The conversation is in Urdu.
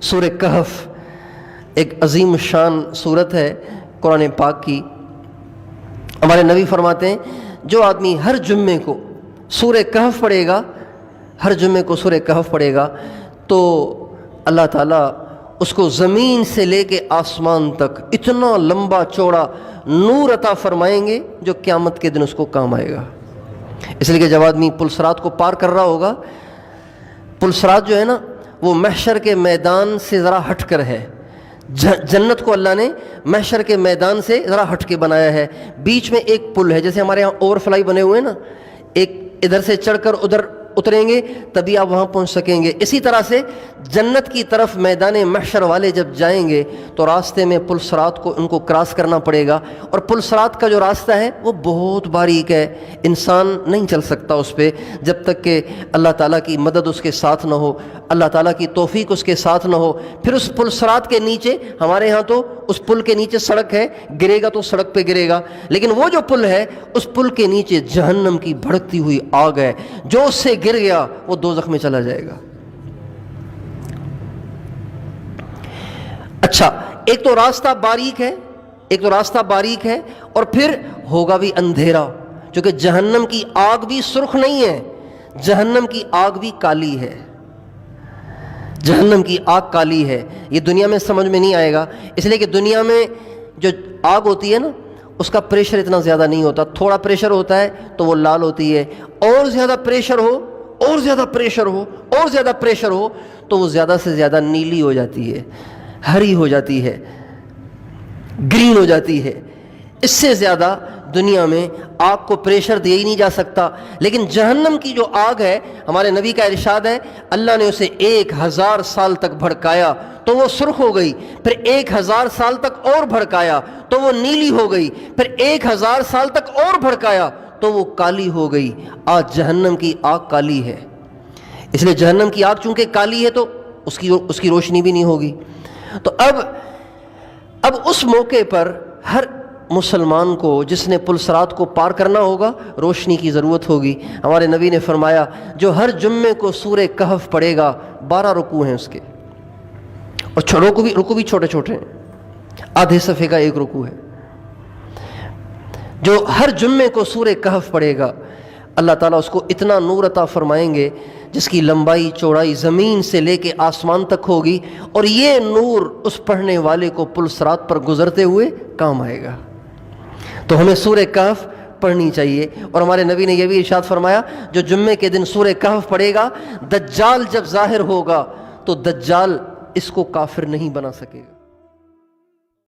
سورہ کہف ایک عظیم شان صورت ہے قرآن پاک کی۔ ہمارے نبی فرماتے ہیں جو آدمی ہر جمعے کو سورہ کہف پڑھے گا، ہر جمعے کو سورہ کہف پڑھے گا تو اللہ تعالیٰ اس کو زمین سے لے کے آسمان تک اتنا لمبا چوڑا نور عطا فرمائیں گے جو قیامت کے دن اس کو کام آئے گا۔ اس لیے کہ جب آدمی پل صراط کو پار کر رہا ہوگا، پل صراط جو ہے نا وہ محشر کے میدان سے ذرا ہٹ کر ہے، جنت کو اللہ نے محشر کے میدان سے ذرا ہٹ کے بنایا ہے۔ بیچ میں ایک پل ہے، جیسے ہمارے یہاں اوور فلائی بنے ہوئے ہیں نا، ایک ادھر سے چڑھ کر ادھر اتریں گے تبھی آپ وہاں پہنچ سکیں گے۔ اسی طرح سے جنت کی طرف میدان محشر والے جب جائیں گے تو راستے میں پل صراط کو ان کو کراس کرنا پڑے گا، اور پل صراط کا جو راستہ ہے وہ بہت باریک ہے، انسان نہیں چل سکتا اس پہ جب تک کہ اللہ تعالیٰ کی مدد اس کے ساتھ نہ ہو، اللہ تعالیٰ کی توفیق اس کے ساتھ نہ ہو۔ پھر اس پل صراط کے نیچے، ہمارے ہاں تو اس پل کے نیچے سڑک ہے، گرے گا تو سڑک پہ گرے گا، لیکن وہ جو پل ہے اس پل کے نیچے جہنم کی بھڑکتی ہوئی آگ ہے، جو اس سے گر گیا وہ دوزخ میں چلا جائے گا۔ اچھا، ایک تو راستہ باریک ہے، اور پھر ہوگا بھی اندھیرا، کیونکہ جہنم کی آگ بھی سرخ نہیں ہے، جہنم کی آگ بھی کالی ہے، جہنم کی آگ کالی ہے۔ یہ دنیا میں سمجھ میں نہیں آئے گا، اس لیے کہ دنیا میں جو آگ ہوتی ہے نا اس کا پریشر اتنا زیادہ نہیں ہوتا، تھوڑا پریشر ہوتا ہے تو وہ لال ہوتی ہے، اور زیادہ پریشر ہو تو وہ زیادہ سے زیادہ نیلی ہو جاتی ہے، ہری ہو جاتی ہے، گرین ہو جاتی ہے۔ اس سے زیادہ دنیا میں آگ کو پریشر دیا ہی نہیں جا سکتا۔ لیکن جہنم کی جو آگ ہے، ہمارے نبی کا ارشاد ہے اللہ نے اسے 1000 سال تک بھڑکایا تو وہ سرخ ہو گئی، پھر 1000 سال تک اور بھڑکایا تو وہ نیلی ہو گئی، پھر 1000 سال تک اور بھڑکایا تو وہ کالی ہو گئی۔ آج جہنم کی آگ کالی ہے، اس لیے جہنم کی آگ چونکہ کالی ہے تو اس کی روشنی بھی نہیں ہوگی۔ تو اب اس موقع پر ہر مسلمان کو جس نے پل صراط کو پار کرنا ہوگا روشنی کی ضرورت ہوگی۔ ہمارے نبی نے فرمایا جو ہر جمعے کو سورہ کہف پڑھے گا، 12 رکوع ہیں اس کے، اور رکوع بھی چھوٹے چھوٹے ہیں، آدھے صفحے کا ایک رکوع ہے۔ جو ہر جمعے کو سورہ کہف پڑھے گا اللہ تعالیٰ اس کو اتنا نور عطا فرمائیں گے جس کی لمبائی چوڑائی زمین سے لے کے آسمان تک ہوگی، اور یہ نور اس پڑھنے والے کو پل صراط پر گزرتے ہوئے کام آئے گا۔ تو ہمیں سورہ کہف پڑھنی چاہیے، اور ہمارے نبی نے یہ بھی ارشاد فرمایا جو جمعے کے دن سورہ کہف پڑھے گا، دجال جب ظاہر ہوگا تو دجال اس کو کافر نہیں بنا سکے گا۔